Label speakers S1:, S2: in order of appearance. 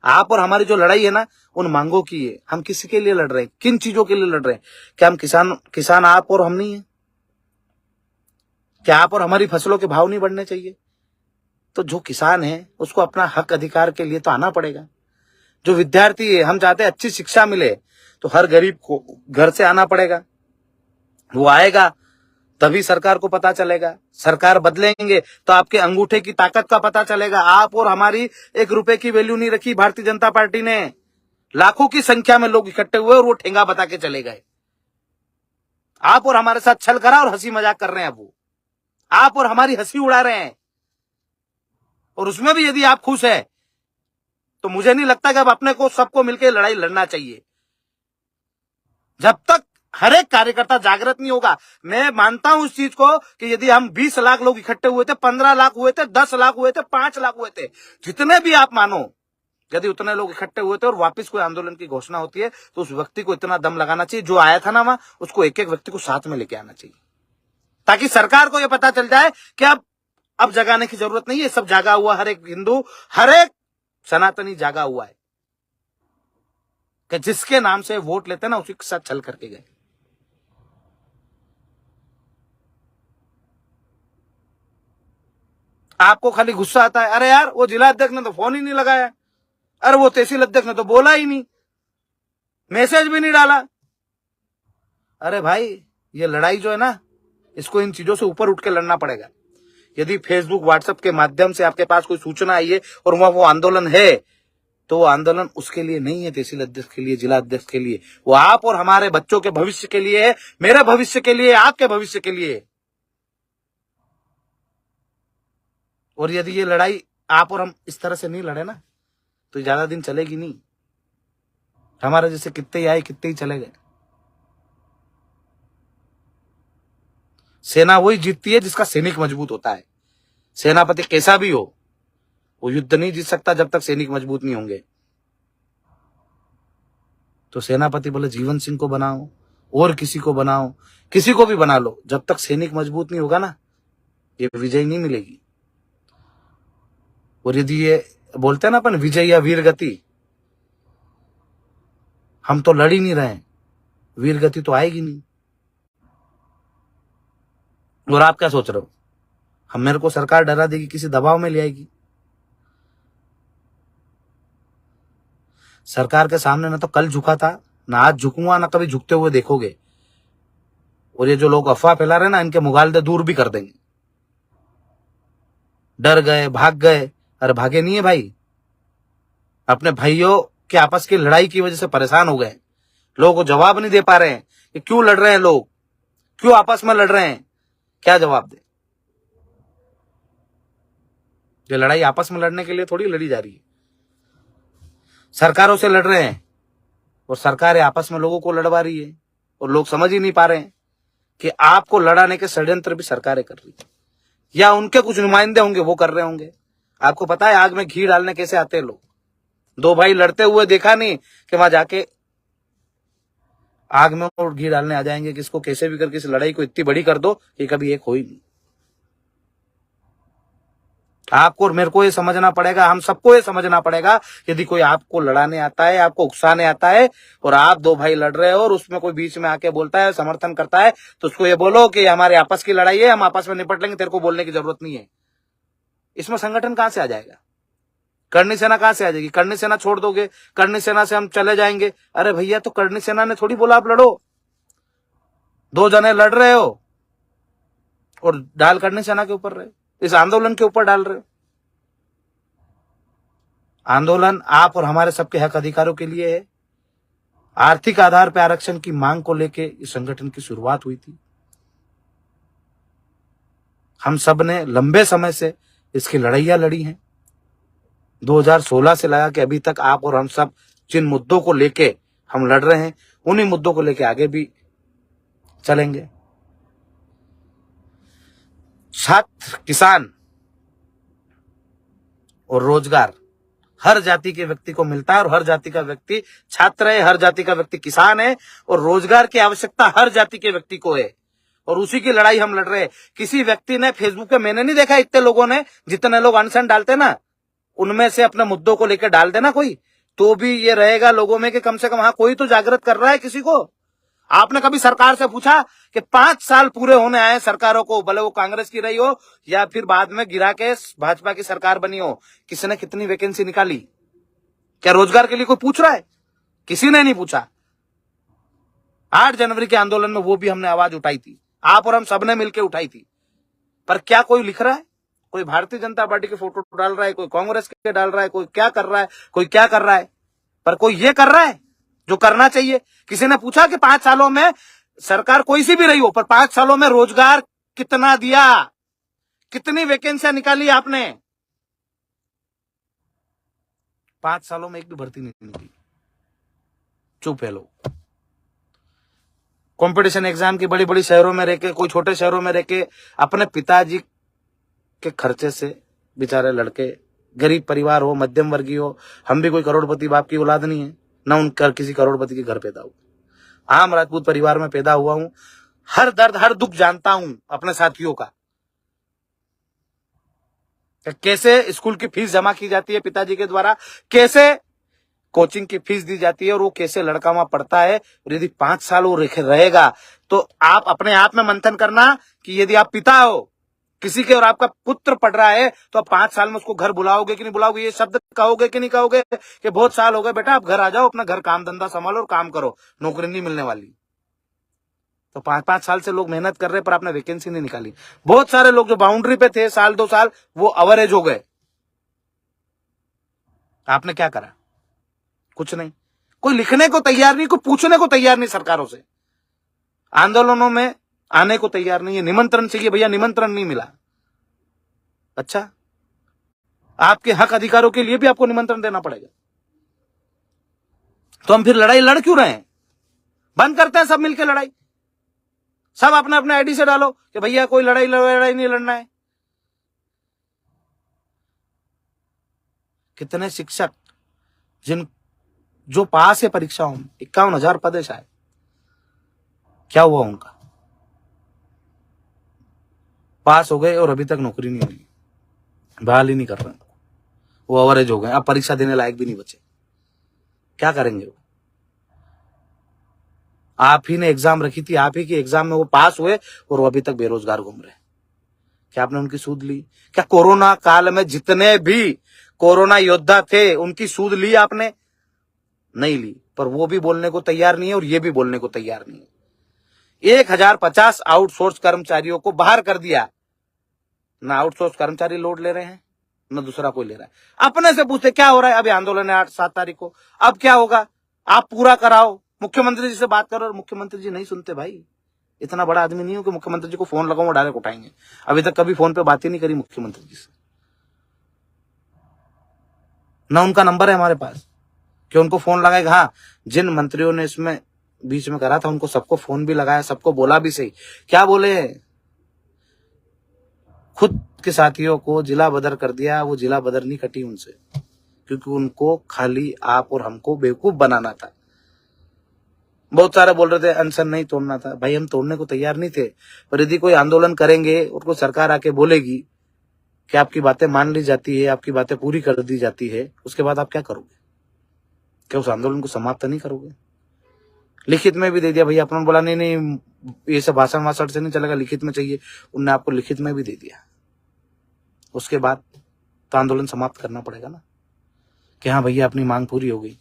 S1: आप और हमारी जो लड़ाई है ना, उन मांगों की है। हम किसी के लिए लड़ रहे हैं, किन चीजों के लिए लड़ रहे हैं? क्या हम किसान आप और हम नहीं है? क्या आप और हमारी फसलों के भाव नहीं बढ़ने चाहिए? तो जो किसान है उसको अपना हक अधिकार के लिए तो आना पड़ेगा। जो विद्यार्थी है, हम चाहते हैं अच्छी शिक्षा मिले, तो हर गरीब को घर से आना पड़ेगा। वो आएगा तभी सरकार को पता चलेगा। सरकार बदलेंगे तो आपके अंगूठे की ताकत का पता चलेगा। आप और हमारी 1 रुपए की वैल्यू नहीं रखी भारतीय जनता पार्टी ने। लाखों की संख्या में लोग इकट्ठे हुए और वो ठेंगा बता के चले गए। आप और हमारे साथ छल करा और हंसी मजाक कर रहे हैं। अब वो आप और हमारी हंसी उड़ा रहे हैं, और उसमें भी यदि आप खुश है तो मुझे नहीं लगता कि अब अपने को सबको मिलकर लड़ाई लड़ना चाहिए। जब तक हर एक कार्यकर्ता जागृत नहीं होगा। मैं मानता हूं उस चीज को कि यदि हम 20 लाख लोग इकट्ठे हुए थे, 15 लाख हुए थे, 10 लाख हुए थे, 5 लाख हुए थे, जितने भी आप मानो, यदि उतने लोग इकट्ठे हुए थे और वापस कोई आंदोलन की घोषणा होती है, तो उस व्यक्ति को इतना दम लगाना चाहिए, जो आया था ना वहां, उसको एक एक व्यक्ति को साथ में लेके आना चाहिए, ताकि सरकार को यह पता चल जाए कि अब जगाने की जरूरत नहीं है। सब जागा हुआ, हर एक हिंदू, हर एक सनातनी जागा हुआ है कि जिसके नाम से वोट लेते ना, उसी के साथ छल करके गए। आपको खाली गुस्सा आता है, अरे यार वो जिला अध्यक्ष ने तो फोन ही नहीं लगाया, अरे वो तहसील अध्यक्ष ने तो बोला ही नहीं, मैसेज भी नहीं डाला। अरे भाई, ये लड़ाई जो है ना, इसको इन चीजों से ऊपर उठ के लड़ना पड़ेगा। यदि फेसबुक व्हाट्सएप के माध्यम से आपके पास कोई सूचना आई है और वहां वो आंदोलन है, तो वो आंदोलन उसके लिए नहीं है, तहसील अध्यक्ष के लिए, जिला अध्यक्ष के लिए। वो आप और हमारे बच्चों के भविष्य के लिए है, मेरे भविष्य के लिए, आपके भविष्य के लिए। और यदि ये लड़ाई आप और हम इस तरह से नहीं लड़े ना, तो ज्यादा दिन चलेगी नहीं। हमारे जैसे कितने ही आए, कितने ही चले गए। सेना वही जीतती है जिसका सैनिक मजबूत होता है। सेनापति कैसा भी हो, वो युद्ध नहीं जीत सकता जब तक सैनिक मजबूत नहीं होंगे। तो सेनापति बोले जीवन सिंह को बनाओ और किसी को बनाओ, किसी को भी बना लो, जब तक सैनिक मजबूत नहीं होगा ना, ये विजय नहीं मिलेगी। और यदि ये बोलते हैं ना अपन विजय या वीर गति, हम तो लड़ ही नहीं रहे हैं, वीर गति तो आएगी नहीं। और आप क्या सोच रहे हो, हम मेरे को सरकार डरा देगी, किसी दबाव में ले आएगी? सरकार के सामने ना तो कल झुका था, ना आज झुकूंगा, ना कभी झुकते हुए देखोगे। और ये जो लोग अफवाह फैला रहे ना, इनके मुगालदे दूर भी कर देंगे। डर गए, भाग गए, अरे भागे नहीं है भाई, अपने भाइयों के आपस की लड़ाई की वजह से परेशान हो गए। लोगों को जवाब नहीं दे पा रहे हैं कि क्यों लड़ रहे हैं लोग, क्यों आपस में लड़ रहे हैं, क्या जवाब दे? ये लड़ाई आपस में लड़ने के लिए थोड़ी लड़ी जा रही है। सरकारों से लड़ रहे हैं और सरकारें आपस में लोगों को लड़वा रही है, और लोग समझ ही नहीं पा रहे हैं कि आपको लड़ाने के षड्यंत्र भी सरकारें कर रही है, या उनके कुछ नुमाइंदे होंगे वो कर रहे होंगे। आपको पता है आग में घी डालने कैसे आते हैं लोग? 2 भाई लड़ते हुए देखा नहीं कि वहां जाके आग में और घी डालने आ जाएंगे, किसको कैसे भी करके इस लड़ाई को इतनी बड़ी कर दो कि कभी एक हो ही नहीं। आपको और मेरे को ये समझना पड़ेगा, हम सबको ये समझना पड़ेगा, यदि कोई आपको लड़ाने आता है, आपको उकसाने आता है, और आप 2 भाई लड़ रहे हो और उसमें कोई बीच में आके बोलता है, समर्थन करता है, तो उसको ये बोलो कि हमारे आपस की लड़ाई है, हम आपस में निपट लेंगे, तेरे को बोलने की जरूरत नहीं है। इसमें संगठन कहां से आ जाएगा? करणी सेना कहां से आ जाएगी? करणी सेना छोड़ दोगे, करणी सेना से हम चले जाएंगे? अरे भैया, तो करणी सेना ने थोड़ी बोला आप लड़ो। 2 जने लड़ रहे हो और डाल करणी सेना के ऊपर रहे, इस आंदोलन के ऊपर डाल रहे हो। आंदोलन आप और हमारे सबके हक अधिकारों के लिए है। आर्थिक आधार पर आरक्षण की मांग को लेकर इस संगठन की शुरुआत हुई थी। हम सब ने लंबे समय से इसकी लड़ाइयां लड़ी हैं। 2016 से लगा के अभी तक आप और हम सब जिन मुद्दों को लेके हम लड़ रहे हैं, उन्हीं मुद्दों को लेके आगे भी चलेंगे। छात्र, किसान और रोजगार हर जाति के व्यक्ति को मिलता है, और हर जाति का व्यक्ति छात्र है, हर जाति का व्यक्ति किसान है, और रोजगार की आवश्यकता हर जाति के व्यक्ति को है, और उसी की लड़ाई हम लड़ रहे हैं। किसी व्यक्ति ने फेसबुक पे, मैंने नहीं देखा इतने लोगों ने, जितने लोग अनशन डालते ना, उनमें से अपने मुद्दों को लेकर डाल देना कोई, तो भी ये रहेगा लोगों में कि कम से कम हाँ कोई तो जागृत कर रहा है किसी को। आपने कभी सरकार से पूछा कि 5 साल पूरे होने आए सरकारों को, भले वो कांग्रेस की रही हो या फिर बाद में गिरा के भाजपा की सरकार बनी हो, किसी ने कितनी वैकेंसी निकाली? क्या रोजगार के लिए कोई पूछ रहा है? किसी ने नहीं पूछा। 8 जनवरी के आंदोलन में वो भी हमने आवाज उठाई थी, आप और हम सबने मिलकर उठाई थी। पर क्या कोई लिख रहा है? कोई भारतीय जनता पार्टी के फोटो डाल रहा है, कोई कांग्रेस के डाल रहा है, कोई क्या कर रहा है, कोई क्या कर रहा है, पर कोई ये कर रहा है जो करना चाहिए। किसी ने पूछा कि 5 सालों में सरकार कोई सी भी रही हो, पर 5 सालों में रोजगार कितना दिया, कितनी वैकेंसियां निकाली आपने? 5 सालों में एक भी भर्ती नहीं निकली। चुप है लोग। कंपटीशन एग्जाम की बड़ी बड़ी शहरों में रहके, कोई छोटे शहरों में रहके अपने पिताजी के खर्चे से बेचारे लड़के, गरीब परिवार हो, मध्यम वर्गीय हो, हम भी कोई करोड़पति बाप की औलाद नहीं है, ना उनका किसी करोड़पति के घर पैदा हुआ। आम राजपूत परिवार में पैदा हुआ हूं। हर दर्द हर दुख जानता हूं अपने साथियों का। कैसे स्कूल की फीस जमा की जाती है पिताजी के द्वारा, कैसे कोचिंग की फीस दी जाती है और वो कैसे लड़का वहां पढ़ता है। और यदि 5 साल वो रहेगा तो आप अपने आप में मंथन करना कि यदि आप पिता हो किसी के और आपका पुत्र पढ़ रहा है तो आप 5 साल में उसको घर बुलाओगे कि नहीं बुलाओगे? ये शब्द कहोगे कि नहीं कहोगे कि बहुत साल हो गए बेटा, आप घर आ जाओ, अपना घर काम धंधा संभालो और काम करो, नौकरी नहीं मिलने वाली। तो 5-5 साल से लोग मेहनत कर रहे पर आपने वैकेंसी नहीं निकाली। बहुत सारे लोग जो बाउंड्री पे थे साल 2 साल, वो अवरेज हो गए। आपने क्या करा? कुछ नहीं। कोई लिखने को तैयार नहीं, कोई पूछने को तैयार नहीं सरकारों से, आंदोलनों में आने को तैयार नहीं है। निमंत्रण चाहिए भैया, निमंत्रण नहीं मिला। अच्छा, आपके हक अधिकारों के लिए भी आपको निमंत्रण देना पड़ेगा। तो हम फिर लड़ाई लड़ क्यों रहे हैं? बंद करते हैं सब मिलकर लड़ाई। सब अपने अपने आईडी से डालो कि भैया कोई लड़ाई नहीं लड़ना है। कितने शिक्षक जो पास है परीक्षाओं में, 51,000 पद है शायद, क्या हुआ उनका? पास हो गए और अभी तक नौकरी नहीं मिली, बहाल ही नहीं कर रहे, वो अवरेज हो गए, अब परीक्षा देने लायक भी नहीं बचे। क्या करेंगे वो? आप ही ने एग्जाम रखी थी, आप ही की एग्जाम में वो पास हुए और वो अभी तक बेरोजगार घूम रहे। क्या आपने उनकी सूद ली? क्या कोरोना काल में जितने भी कोरोना योद्धा थे उनकी सूद ली आपने? नहीं ली। पर वो भी बोलने को तैयार नहीं है और ये भी बोलने को तैयार नहीं है। 1050 आउटसोर्स कर्मचारियों को बाहर कर दिया। ना आउटसोर्स कर्मचारी लोड ले रहे हैं, न दूसरा कोई ले रहा है। अपने से पूछते क्या हो रहा है? अभी आंदोलन है 8-7 तारीख को, अब क्या होगा? आप पूरा कराओ, मुख्यमंत्री जी से बात करो। और मुख्यमंत्री जी नहीं सुनते भाई। इतना बड़ा आदमी नहीं हो कि मुख्यमंत्री जी को फोन लगाऊं डायरेक्ट उठाएंगे। अभी तक कभी फोन पे बात ही नहीं करी मुख्यमंत्री जी से, ना उनका नंबर है हमारे पास कि उनको फोन लगाएगा। हाँ, जिन मंत्रियों ने इसमें बीच में करा था उनको सबको फोन भी लगाया, सबको बोला भी सही। क्या बोले? खुद के साथियों को जिला बदर कर दिया। वो जिला बदर नहीं कटी उनसे, क्योंकि उनको खाली आप और हमको बेवकूफ बनाना था। बहुत सारे बोल रहे थे अनशन नहीं तोड़ना था। भाई हम तोड़ने को तैयार नहीं थे, पर यदि कोई आंदोलन करेंगे और कोई सरकार आके बोलेगी कि आपकी बातें मान ली जाती है, आपकी बातें पूरी कर दी जाती है, उसके बाद आप क्या करोगे? क्या उस आंदोलन को समाप्त नहीं करोगे? लिखित में भी दे दिया भैया, अपने बोला नहीं ये सब भाषण वाषण से नहीं चलेगा, लिखित में चाहिए। उनने आपको लिखित में भी दे दिया। उसके बाद तो आंदोलन समाप्त करना पड़ेगा ना कि हाँ भैया अपनी मांग पूरी हो गई।